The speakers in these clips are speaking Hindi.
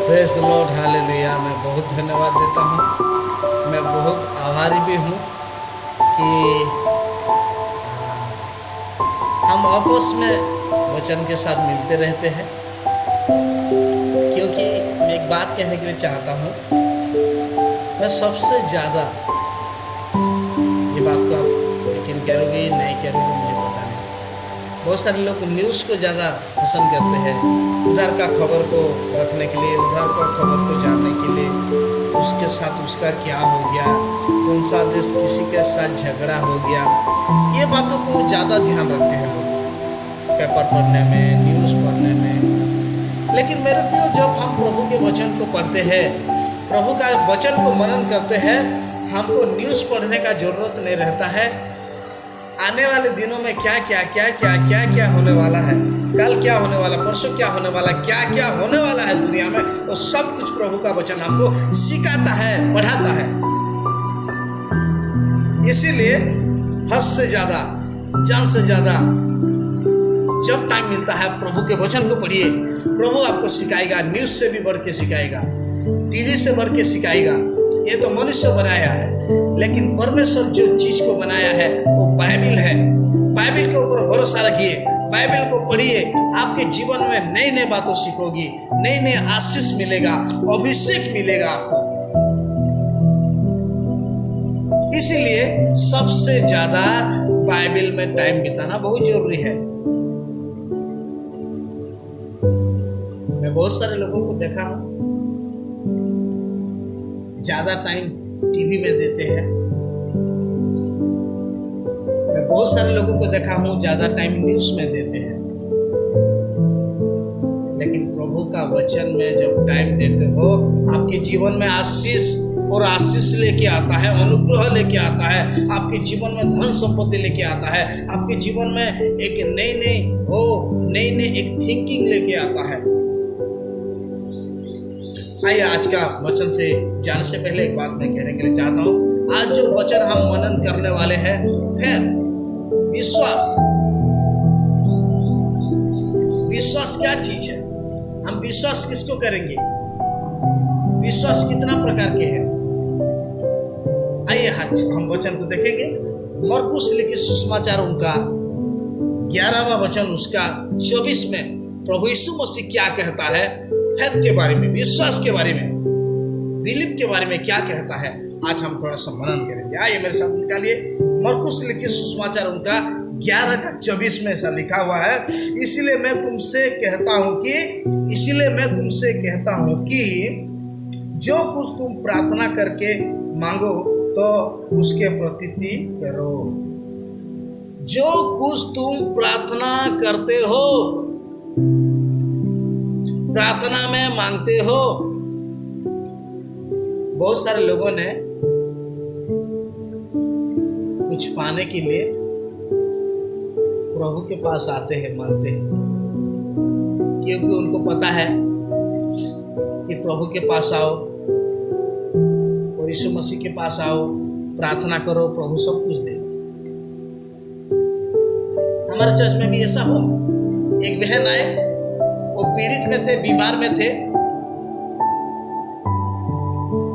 Praise the Lord, hallelujah. मैं बहुत धन्यवाद देता हूँ। मैं बहुत आभारी भी हूँ कि हम आपस में वचन के साथ मिलते रहते हैं। क्योंकि मैं एक बात कहने के लिए चाहता हूँ। मैं सबसे ज़्यादा, ये बात को आप यकीन करोगे नहीं करोगे मुझे पता नहीं, बहुत सारे लोग न्यूज़ को ज़्यादा पसंद करते हैं। उधर का खबर को रखने के लिए, उधर का खबर को जानने के लिए, उसके साथ उसका क्या हो गया, कौन सा देश किसी के साथ झगड़ा हो गया, ये बातों को ज़्यादा ध्यान रखते हैं लोग पेपर पढ़ने में, न्यूज़ पढ़ने में। लेकिन मेरे प्रियो, जब हम प्रभु के वचन को पढ़ते हैं, प्रभु का वचन को मनन करते हैं, हमको न्यूज़ पढ़ने का जरूरत नहीं रहता है। आने वाले दिनों में क्या क्या होने वाला है, कल क्या होने वाला, परसों क्या होने वाला, क्या होने वाला है दुनिया में, वो सब कुछ प्रभु का वचन हमको सिखाता है, पढ़ाता है। इसीलिए हद से ज्यादा, जान से ज्यादा जब टाइम मिलता है प्रभु के वचन को पढ़िए। प्रभु आपको सिखाएगा, न्यूज से भी बढ़ के सिखाएगा, टीवी से बढ़ के सिखाएगा। ये तो मनुष्य बनाया है, लेकिन परमेश्वर जो चीज को बनाया है वो बाइबिल है। बाइबिल के ऊपर भरोसा रखिए, बाइबिल को पढ़िए। आपके जीवन में नई नई बातों सीखोगी, नई नई आशीष मिलेगा, अभिषेक मिलेगा आपको। इसीलिए सबसे ज्यादा बाइबिल में टाइम बिताना बहुत जरूरी है। मैं बहुत सारे लोगों को देखा हूं, ज्यादा टाइम टीवी में देते हैं। मैं बहुत सारे लोगों को देखा हूं, ज्यादा टाइम न्यूज में देते हैं। लेकिन प्रभु का वचन में जब टाइम देते हो, आपके जीवन में आशीष और आशीष लेके आता है, अनुग्रह लेके आता है, आपके जीवन में धन संपत्ति लेके आता है, आपके जीवन में एक नई एक थिंकिंग लेके आता है। आइए आज का वचन से जाने से पहले एक बात मैं कहने के लिए चाहता हूं। आज जो वचन हम मनन करने वाले हैं, फिर विश्वास क्या चीज है, हम विश्वास किसको करेंगे, विश्वास कितना प्रकार के हैं। आइए आज हम वचन को देखेंगे। मरकुस लिखित सुसमाचार उनका 11वां वचन, उसका 24 में प्रभु यीशु मसीह क्या कहता है फेथ के बारे में, विश्वास के बारे में, बिलीव के बारे में क्या कहता है। आज हम थोड़ा सा मनन करेंगे। आइए मेरे साथ निकालिए मरकुस लिखित सुसमाचार उनका 11 का 24 में ऐसा लिखा हुआ है, इसीलिए मैं तुमसे कहता हूं कि जो कुछ तुम प्रार्थना करके मांगो तो उसके प्रतीति करो। जो कुछ तुम प्रार्थना करते हो, प्रार्थना में मांगते हो। बहुत सारे लोगों ने कुछ पाने के लिए प्रभु के पास आते हैं, मांगते हैं, क्योंकि उनको पता है कि प्रभु के पास आओ और यीशु मसीह के पास आओ, प्रार्थना करो, प्रभु सब कुछ देगा। हमारे चर्च में भी ऐसा हुआ। एक बहन आए, वो पीड़ित में थे, बीमार में थे,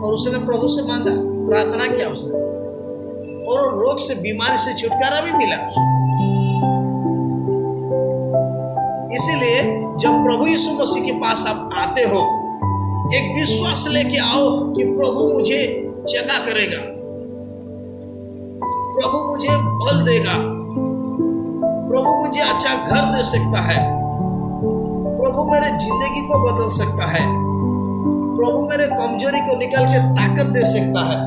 और उसने प्रभु से मांगा, प्रार्थना किया उसने, और रोग से, बीमारी से छुटकारा भी मिला उसको। इसीलिए जब प्रभु यीशु मसीह के पास आप आते हो, एक विश्वास लेके आओ कि प्रभु मुझे जगा करेगा, प्रभु मुझे बल देगा, प्रभु मुझे अच्छा घर दे सकता है, प्रभु मेरे जिंदगी को बदल सकता है, प्रभु मेरे कमजोरी को निकाल के ताकत दे सकता है।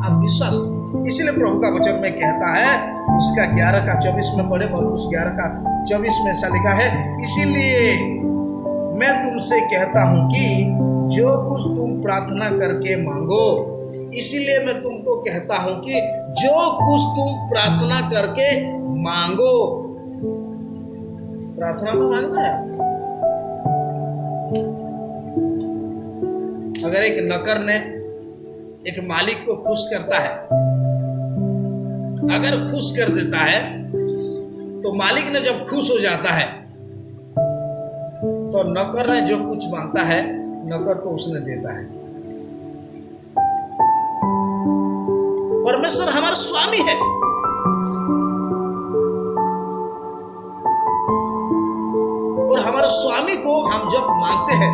आप विश्वास, इसलिए प्रभु का वचन में कहता है, उसका 11 का 24 में पढ़े, और उस 11 का 24 में ऐसा लिखा है, इसीलिए मैं तुमसे कहता हूं कि जो कुछ तुम प्रार्थना करके मांगो, इसीलिए मैं तुमको कहता हूं कि जो कुछ तुम प्रार्थना करके मांगो। प्रार्थना में मांगना है। अगर एक नौकर ने एक मालिक को खुश करता है, अगर खुश कर देता है, तो मालिक ने जब खुश हो जाता है तो नौकर ने जो कुछ मांगता है नौकर को उसने देता है। परमेश्वर हमारा स्वामी है। और हमारे स्वामी को हम जब मांगते हैं,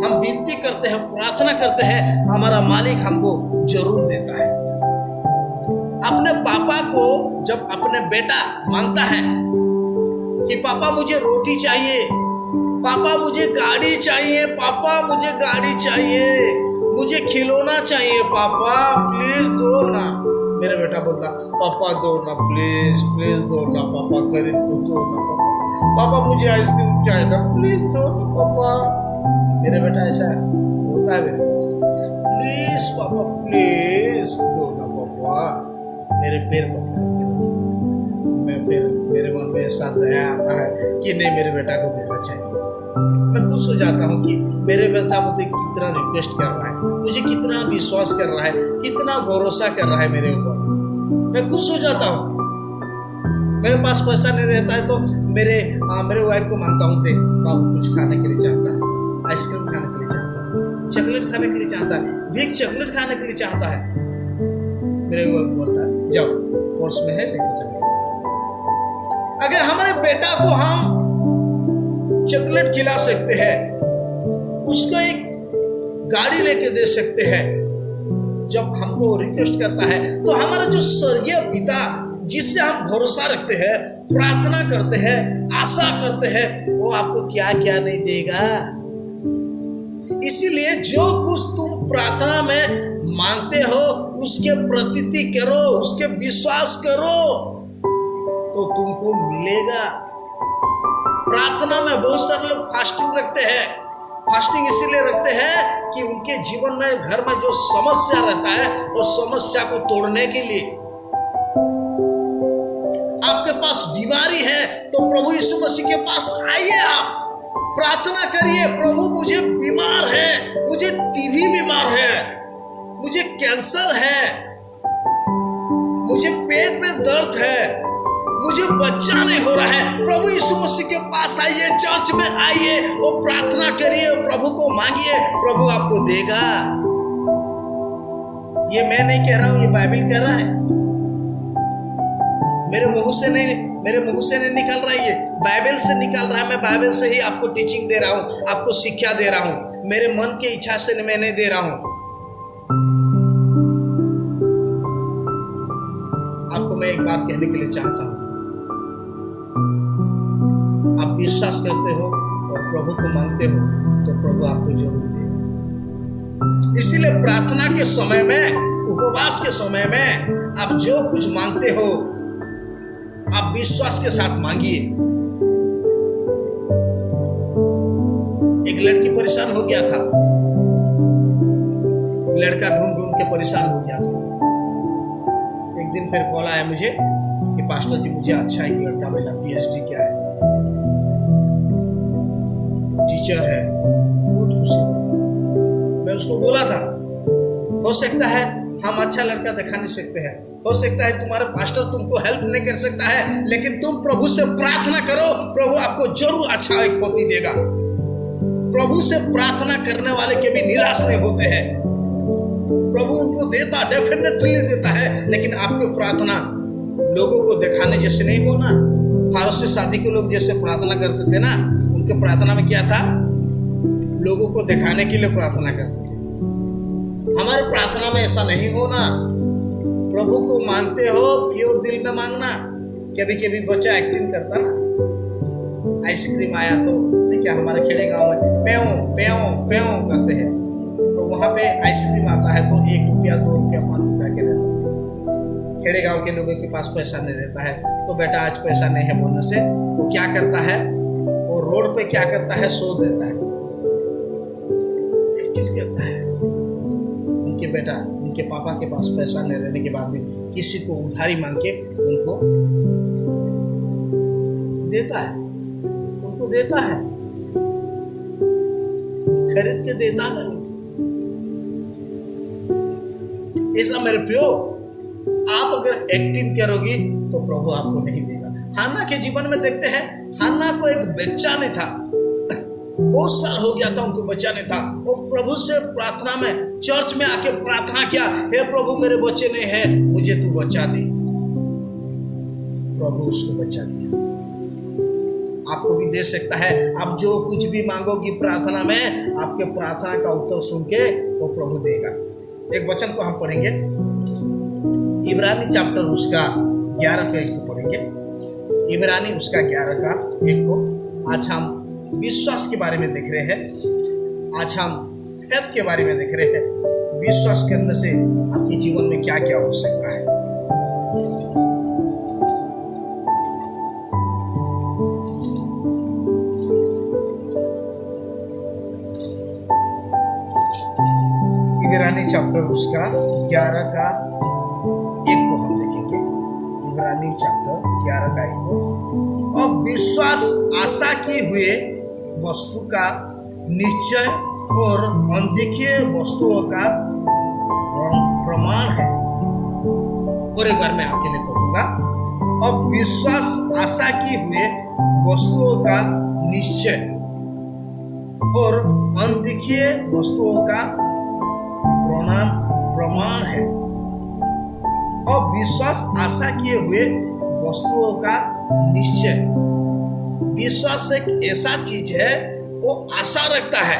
हम विनती करते हैं, प्रार्थना करते हैं, हमारा मालिक हमको जरूर देता है। अपने पापा को जब अपने बेटा मांगता है कि पापा मुझे रोटी चाहिए, पापा मुझे गाड़ी चाहिए, पापा मुझे गाड़ी चाहिए, मुझे खिलौना चाहिए, पापा प्लीज दो ना। मेरा बेटा बोलता पापा दो ना, प्लीज प्लीज दो ना पापा, खरीद दो ना पापा, मुझे आइसक्रीम चाहिए ना, प्लीज दो ना पापा। मेरा बेटा ऐसा होता है मेरे पास, प्लीज पापा प्लीज दो ना पापा। मेरे पैर पड़ता है, मैं फिर मेरे मन में ऐसा दया आता है कि नहीं, मेरे बेटा को देना चाहिए। मैं खुश हो जाता हूँ कि मेरे बेटा मुझे कितना रिक्वेस्ट कर रहा है, मुझे कितना विश्वास कर रहा है, कितना भरोसा कर रहा है मेरे ऊपर। मैं खुश हो जाता हूँ। मेरे पास पैसा नहीं रहता है तो मेरे वाइफ को मांगता हूँ, बाबू कुछ खाने के लिए चाहता है, आइसक्रीम खाने के लिए चाहता है, चॉकलेट खाने के लिए चाहता है, बिग चॉकलेट खाने के लिए चाहता है। मेरे वाइफ बोलता है जाओ कोर्स में है लेके चलो। अगर हमारे बेटा को हम चॉकलेट खिला सकते हैं, उसको एक गाड़ी लेके दे सकते हैं, जब हमको रिक्वेस्ट करता है, तो हमारा जो स्वर्गीय पिता जिससे हम भरोसा रखते हैं, प्रार्थना करते हैं, आशा करते हैं, वो आपको क्या क्या नहीं देगा। इसीलिए जो कुछ तुम प्रार्थना में मांगते हो उसके प्रतीति करो, उसके विश्वास करो, तो तुमको मिलेगा। प्रार्थना में बहुत सारे लोग फास्टिंग रखते हैं। फास्टिंग इसीलिए रखते हैं कि उनके जीवन में, घर में जो समस्या रहता है, वो समस्या को तोड़ने के लिए। आपके पास बीमारी है तो प्रभु यीशु मसीह के पास आइए, आप प्रार्थना करिए, प्रभु मुझे बीमार है, मुझे टीबी बीमार है, मुझे कैंसर है, मुझे पेट में दर्द है, मुझे बच्चा नहीं हो रहा है। प्रभु यीशु मसीह के पास आइए, चर्च में आइए और प्रार्थना करिए, प्रभु को मांगिए, प्रभु आपको देगा। ये मैं नहीं कह रहा हूं, ये बाइबल कह रहा है। मेरे मुंह से नहीं निकल रहा है, ये बाइबल से निकल रहा है। मैं बाइबल से ही आपको टीचिंग दे रहा हूं, आपको शिक्षा दे रहा हूं। मेरे मन की इच्छा से मैं नहीं दे रहा हूं। आपको मैं एक बात कहने के लिए चाहता हूं, आप विश्वास करते हो और प्रभु को मांगते हो तो प्रभु आपको जरूर देगा। इसीलिए प्रार्थना के समय में, उपवास के समय में आप जो कुछ मांगते हो आप विश्वास के साथ मांगिए। एक लड़की परेशान हो गया था, लड़का ढूंढ ढूंढ के परेशान हो गया था। एक दिन फिर कॉल आया मुझे कि पास्टर जी मुझे अच्छा एक लड़का मिला, पीएचडी किया है, टीचर है, बहुत खुशी हुई। मैं उसको बोला था हो सकता है हम अच्छा लड़का दिखा नहीं सकते हैं, हो सकता है तुम्हारे पास्टर तुमको हेल्प नहीं कर सकता है, लेकिन तुम प्रभु से प्रार्थना करो, प्रभु आपको जरूर अच्छा एक पति देगा। प्रभु से प्रार्थना करने वाले के भी निराश नहीं होते हैं, प्रभु उनको देता, डेफिनेटली देता है, लेकिन आपकी प्रार्थना लोगों को दिखाने जैसे नहीं होना। फारसी शादी के लोग जैसे प्रार्थना करते थे ना, उनके प्रार्थना में क्या था, लोगों को दिखाने के लिए प्रार्थना करते थे। हमारे प्रार्थना में ऐसा नहीं होना। प्रभु को मांगते हो प्योर दिल में मांगना। कभी कभी बच्चा एक्टिंग करता ना, आइसक्रीम आया तो क्या हमारे खेड़े गांव में प्यों प्यों प्यों करते हैं, तो वहां पे आइसक्रीम आता है तो 1 रुपया 2 रुपया 5 रुपया के देता है। खेड़े गांव के लोगों के पास पैसा नहीं रहता है, तो बेटा आज पैसा नहीं है बोलने से वो क्या करता है, वो रोड पे क्या करता है, सो देता है, एक्टिंग करता है। उनके बेटा, उनके पापा के पास पैसा नहीं रहने के बाद भी किसी को उधारी मांग के उनको देता है, उनको देता है, खरीद के देता है। ऐसा मेरे प्रियो, आप अगर एक्टिंग करोगी तो प्रभु आपको नहीं देगा। हान्ना के जीवन में देखते हैं, हान्ना को एक बच्चा नहीं था, बहुत साल हो गया था उनको बच्चा नहीं था। वो प्रभु से प्रार्थना में चर्च में आके प्रार्थना किया, हे प्रभु मेरे बच्चे नहीं है, मुझे तू बच्चा दे। प्रभु उसको बच्चा दिया। आपको भी दे सकता है। आप जो कुछ भी मांगोगी प्रार्थना में, आपके प्रार्थना का उत्तर सुन के वो प्रभु देगा। एक वचन को हम पढ़ेंगे, इब्रानी चैप्टर उसका 11 का 1 को पढ़ेंगे। इब्रानी उसका 11 का 1 को। आज हम विश्वास के बारे में देख रहे हैं। आज हम फेथ के बारे में देख रहे हैं। विश्वास करने से आपके जीवन में क्या क्या हो सकता है। इब्रानी चैप्टर उसका 11 का 1 को हम देखेंगे। इब्रानी चैप्टर 11 का 1 को। अब विश्वास आशा किए हुए वस्तु का निश्चय और अनदेखी वस्तुओं का प्रमाण है। और एक बार मैं आपके लिए पढ़ूंगा। अब विश्वास आशा किए हुए वस्तुओं का निश्चय और अनदेखी वस्तुओं का प्रमाण है। अब विश्वास आशा किए हुए वस्तुओं का निश्चय। विश्वास एक ऐसा चीज है, वो आशा रखता है।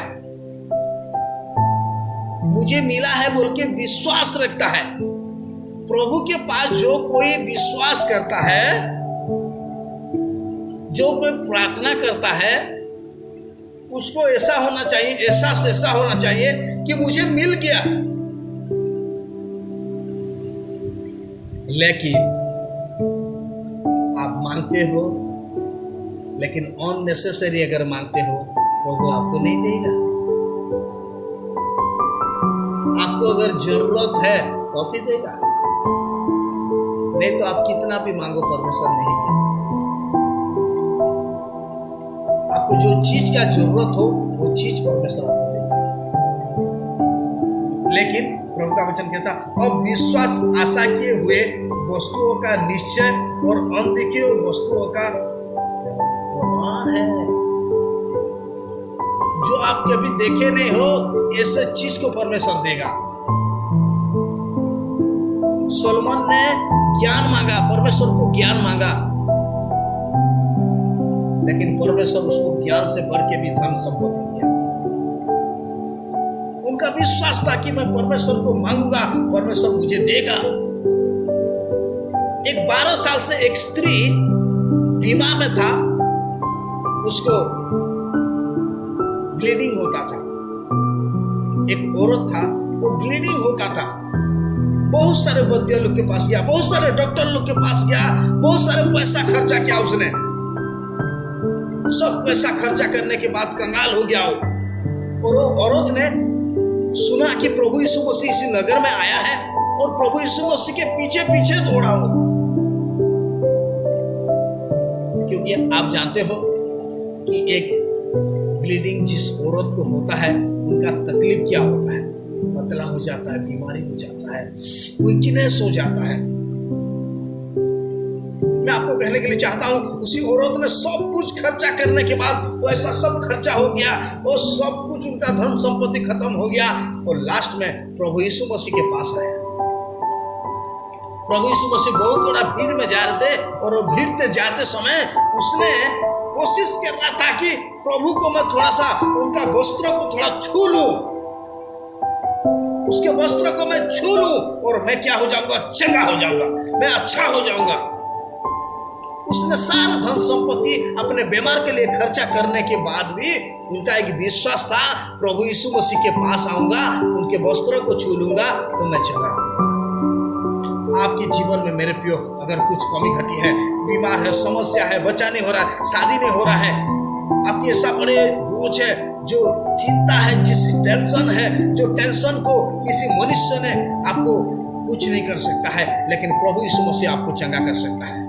मुझे मिला है बोल के विश्वास रखता है। प्रभु के पास जो कोई विश्वास करता है, जो कोई प्रार्थना करता है, उसको ऐसा होना चाहिए, ऐसा होना चाहिए कि मुझे मिल गया। लेकिन आप मांगते हो, लेकिन अननेसेसरी अगर मांगते हो, प्रभु आपको नहीं देगा। आपको अगर जरूरत है तो फिर देगा, नहीं तो आप कितना भी मांगो परमेश्वर नहीं देगा। आपको जो चीज का जरूरत हो वो चीज परमेश्वर आपको देगा। लेकिन प्रभु का वचन कहता, अब विश्वास आशा किए हुए वस्तुओं का निश्चय और अनदेखी वस्तुओं का प्रमाण है। जो आप कभी देखे नहीं हो, ऐसे चीज को परमेश्वर देगा। सोलोमन ने ज्ञान मांगा, परमेश्वर को ज्ञान मांगा, लेकिन परमेश्वर उसको ज्ञान से बढ़ के भी धन संपत्ति दिया। उनका विश्वास था कि मैं परमेश्वर को मांगूंगा, परमेश्वर मुझे देगा। एक 12 साल से एक स्त्री बीमार में था, उसको ब्लीडिंग होता था। एक औरत था, वो ब्लीडिंग होता था। बहुत सारे वैद्य लोग के पास गया, बहुत सारे डॉक्टर लोग के पास गया, बहुत सारे पैसा खर्चा किया उसने। सब पैसा खर्चा करने के बाद कंगाल हो गया और वो औरत ने सुना कि प्रभु यीशु मसीह इस नगर में आया है और प्रभु यीशु मसीह के पीछे पीछे दौड़ा हो। क्योंकि आप जानते हो कि एक ब्लीडिंग जिस औरत को होता है, उनका तकलीफ क्या होता है, पतला हो जाता है, बीमारी हो जाता है, वीकनेस हो जाता है। मैं आपको कहने के लिए चाहता हूं, उसी औरत ने सब कुछ खर्चा करने के बाद पैसा सब खर्चा हो गया और सब कुछ उनका धन संपत्ति खत्म हो गया और लास्ट में प्रभु यीशु मसीह के पास आया। प्रभु यीशु मसीह बहुत बड़ा भीड़ में जा रहे थे और भीड़ से जाते समय उसने कोशिश कर रहा था कि प्रभु को मैं थोड़ा सा उनका वस्त्रों को थोड़ा छू लूं, उसके वस्त्रों को मैं छू लूं और मैं क्या हो जाऊंगा, चंगा हो जाऊंगा, मैं अच्छा हो जाऊंगा। उसने सारा धन संपत्ति अपने बीमार के लिए खर्चा करने के बाद भी उनका एक विश्वास था, प्रभु यीशु मसीह के पास आऊंगा, उनके वस्त्रों को छू लूंगा तो मैं चला आऊंगा। आपके जीवन में मेरे प्रियो अगर कुछ कमी घटी है, बीमार है, समस्या है, बच्चा नहीं हो रहा है, शादी नहीं हो रहा है, आपके ऐसा बड़े बोझ है, जो चिंता है, जिस टेंशन है, जो टेंशन को किसी मनुष्य ने आपको कुछ नहीं कर सकता है, लेकिन प्रभु यीशु मसीह आपको चंगा कर सकता है।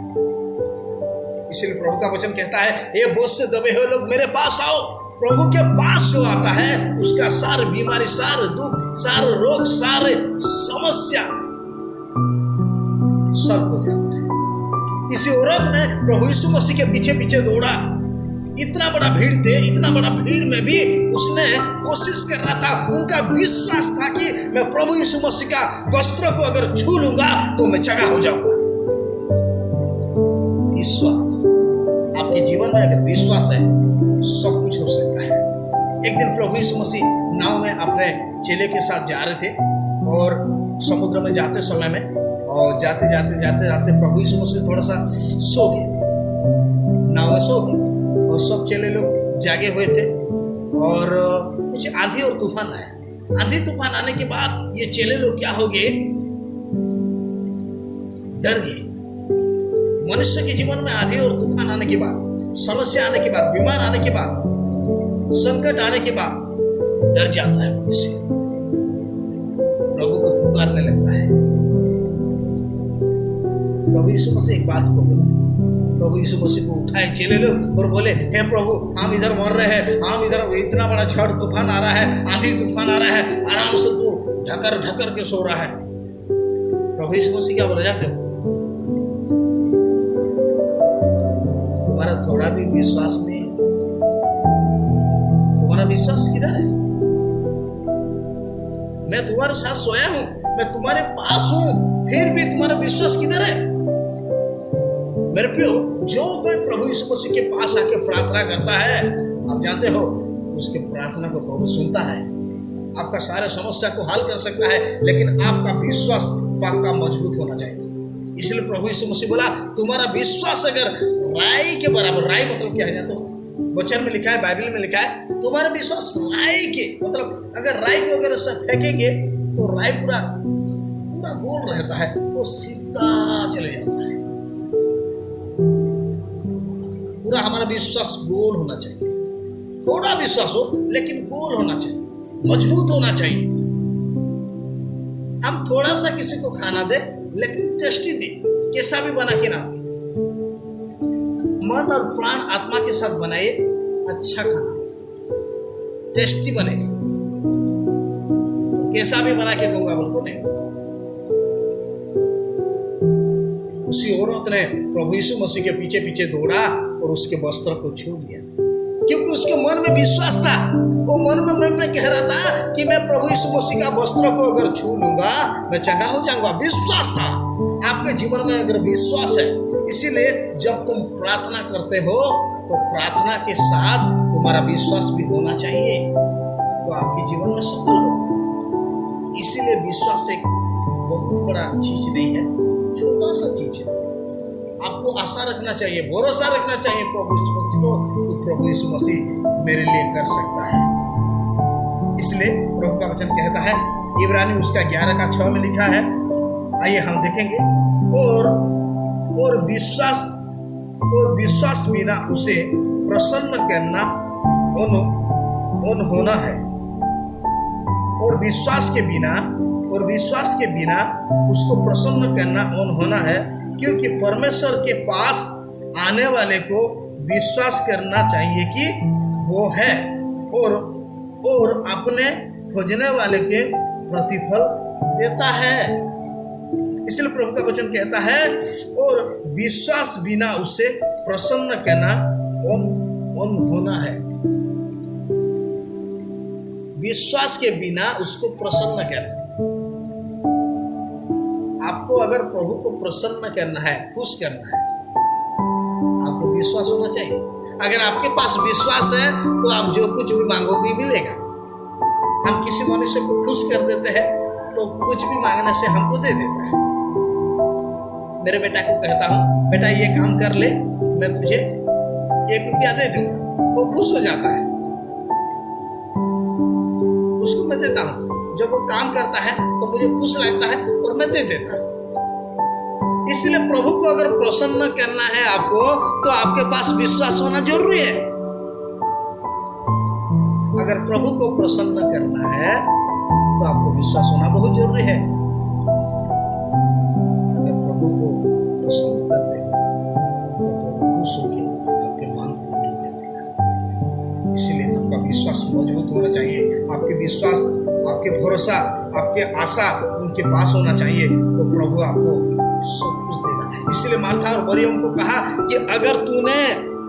इसलिए प्रभु का वचन कहता है, ये बोझ से दबे हुए लोग मेरे पास आओ। प्रभु के पास जो आता है उसका सारी बीमारी, सारे दुख, सारे रोग, सारे समस्या सब हो जाता है। इसी औरत ने प्रभु यीशु मसीह के पीछे पीछे दौड़ा इतना बड़ा भीड़ थे, इतना बड़ा भीड़ में भी उसने कोशिश कर रहा था। उनका विश्वास था कि मैं प्रभु यीशु मसीह का वस्त्र को अगर छू लूंगा तो मैं चंगा हो जाऊंगा। विश्वास, आपके जीवन में अगर विश्वास है सब कुछ हो सकता है। एक दिन प्रभु यीशु मसीह नाव में अपने चेले के साथ जा रहे थे और समुद्र में जाते समय में और जाते जाते प्रभु यीशु मसीह थोड़ा सा सो गए, नाव में सो गए और सब चेले लोग जागे हुए थे और कुछ आंधी और तूफान आया। आंधी तूफान आने के बाद ये चेले लोग क्या हो गए, डर गए। मनुष्य के जीवन में आंधी और तूफान आने के बाद, समस्या आने के बाद, बीमार आने के बाद, संकट आने के बाद डर जाता है मनुष्य, प्रभु को पुकारने लगता है। प्रभु यीशु मसीह एक बात को बोला, प्रभु यीशु मसीह को उठाए चेले लोग और बोले, हे प्रभु हम इधर मर रहे हैं, हम इधर इतना बड़ा झड़ तूफान आ रहा है, आंधी तूफान आ रहा है, आराम से तू ढकर के सो रहा है। प्रभु यीशु मसीह क्या बोला, जाते हो, तुम्हारा थोड़ा भी विश्वास नहीं, तुम्हारा विश्वास किधर है? मैं तुम्हारे साथ सोया हूं, मैं तुम्हारे पास हूं, फिर भी तुम्हारा विश्वास किधर है? मेरे प्रियो, जो कोई प्रभु यीशु मसीह के पास आके प्रार्थना करता है, आप जानते हो उसके प्रार्थना को प्रभु सुनता है, आपका सारे समस्या को हल कर सकता है, लेकिन आपका विश्वास पक्का मजबूत होना चाहिए। इसलिए प्रभु यीशु मसीह बोला, तुम्हारा विश्वास अगर राई के बराबर, राई मतलब क्या है तो वचन में लिखा है, बाइबल में लिखा है, तुम्हारा विश्वास राई के मतलब अगर राई को अगर फेंकेंगे तो राई पूरा गोल रहता है, वो सीधा चले जाता है। पूरा हमारा विश्वास गोल होना चाहिए, थोड़ा विश्वास हो लेकिन गोल होना चाहिए, मजबूत होना चाहिए। हम थोड़ा सा किसी को खाना दे लेकिन टेस्टी दे, कैसा भी बना के ना दे। मन और प्राण आत्मा के साथ बनाइए अच्छा खाना, टेस्टी बनेगा। कैसा भी बना के दूंगा बोल तो नहीं। उसी औरत ने प्रभु यीशु मसीह के पीछे पीछे दौड़ा और उसके वस्त्र को छू लिया, क्योंकि उसके मन में विश्वास था। वो मन में कह रहा था कि मैं प्रभु यीशु मसीह का वस्त्र को अगर छू लूंगा मैं चंगा हो जाऊंगा। विश्वास था। आपके जीवन में अगर विश्वास है, इसीलिए जब तुम प्रार्थना करते हो तो प्रार्थना के साथ तुम्हारा विश्वास भी होना चाहिए, तो आपके जीवन में सफल होगा। इसीलिए विश्वास एक बहुत बड़ा चीज नहीं है, छोटा सा चीज है। आपको आशा रखना चाहिए, भरोसा रखना चाहिए प्रभु यीशु मसीह को, तो प्रभु यीशु मसीह मेरे लिए कर सकता है। इसलिए प्रभु का वचन कहता है, इब्रानी उसका 11:6 में लिखा है, आइए हम देखेंगे। और विश्वास बिना उसे प्रसन्न करना होना है। और विश्वास के बिना उसको प्रसन्न करना होना है, क्योंकि परमेश्वर के पास आने वाले को विश्वास करना चाहिए कि वो है और अपने खोजने वाले के प्रतिफल देता है। इसलिए प्रभु का वचन कहता है, और विश्वास बिना उसे प्रसन्न करना होना है। विश्वास के बिना उसको प्रसन्न करना। आपको अगर प्रभु को प्रसन्न करना है, खुश करना है, आपको विश्वास होना चाहिए। अगर आपके पास विश्वास है तो आप जो कुछ भी मांगोगे मिलेगा। हम किसी मनुष्य को खुश कर देते हैं तो कुछ भी मांगने से हमको दे देता है। मेरे बेटा को कहता हूँ, बेटा ये काम कर ले, मैं तुझे 1 रुपया दे दूंगा, वो खुश हो जाता है। उसको मैं देता हूँ, जब वो काम करता है तो मुझे खुश लगता है और मैं दे देता हूँ। इसलिए प्रभु को अगर प्रसन्न करना है आपको, तो आपके पास विश्वास होना जरूरी है। अगर प्रभु को प्रसन्न करना है तो आपको विश्वास होना बहुत जरूरी है। अगर प्रभु को प्रसन्न करते हो तो प्रभु खुश होकर आपके मांग को पूरी कर देगा। इसलिए आपका विश्वास मजबूत होना चाहिए। आपके विश्वास, आपके भरोसा, आपके आशा उनके पास होना चाहिए, तो प्रभु आपको सब कुछ देगा। इसलिए मार्था और मरियम को कहा कि अगर तूने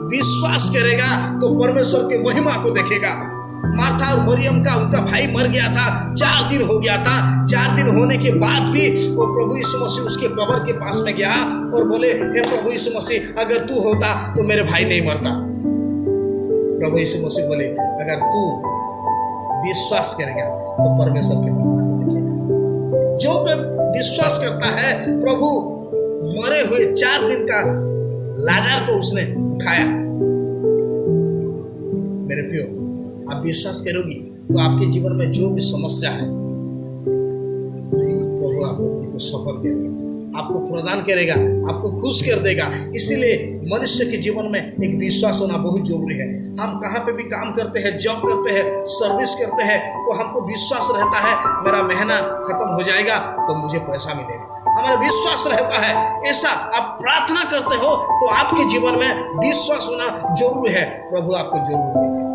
विश्वास करेगा तो परमेश्वर की महिमा को देखेगा। मार्था और मरियम का उनका भाई मर गया था, 4 दिन हो गया था। 4 दिन होने के बाद भी वो प्रभु यीशु मसीह उसके कब्र के पास में गया और बोले, हे प्रभु यीशु मसीह, अगर तू होता तो मेरे भाई नहीं मरता। प्रभु यीशु मसीह बोले, अगर तू विश्वास करेगा तो परमेश्वर की महिमा को देखेगा। जो कोई विश्वास करता है, प्रभु मरे हुए 4 दिन का लाजर को उसने उठाया। मेरे प्रियो, आप विश्वास करोगी तो आपके जीवन में जो भी समस्या है प्रभु आपको सफल करेगा, आपको प्रदान करेगा, आपको खुश कर देगा। इसीलिए मनुष्य के जीवन में एक विश्वास होना बहुत जरूरी है। हम कहाँ पे भी काम करते हैं, जॉब करते हैं, सर्विस करते हैं, तो हमको विश्वास रहता है मेरा महीना खत्म हो जाएगा तो मुझे पैसा मिलेगा। हमारा विश्वास रहता है ऐसा। आप प्रार्थना करते हो तो आपके जीवन में विश्वास होना जरूरी है, प्रभु आपको जरूर देगा।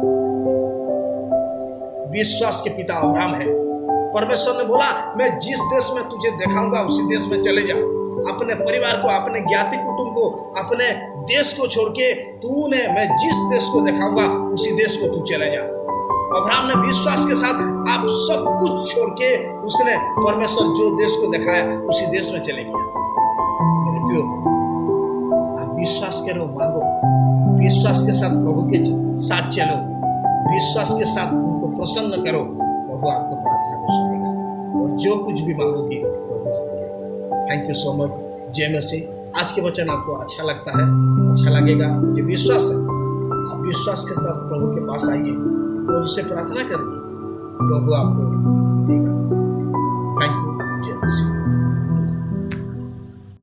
विश्वास के पिता अब्राहम है। परमेश्वर ने बोला, मैं जिस देश में तुझे दिखाऊंगा उसी देश में चले जा। अपने परिवार को, अपने ज्ञाति कुटुंब को, अपने देश को छोड़ के मैं जिस देश को दिखाऊंगा उसी देश को तू चले जा। अब्राहम ने विश्वास के साथ आप सब कुछ छोड़ के उसने परमेश्वर जो देश को दिखाया उसी देश में चले गया। मेरे प्रियो, आप विश्वास करो, मांगो, विश्वास के साथ प्रभु के साथ चलो, विश्वास के साथ उनको प्रसन्न करो, प्रभु आपको प्रार्थना को सुनेगा और जो कुछ भी मांगोगी प्रभु आपको देगा। Thank you so much. जय मसीह। आज के वचन आपको अच्छा लगता है, अच्छा लगेगा, मुझे विश्वास है। आप विश्वास के साथ प्रभु के पास आइए, प्रभु से प्रार्थना करिए, प्रभु आपको देगा।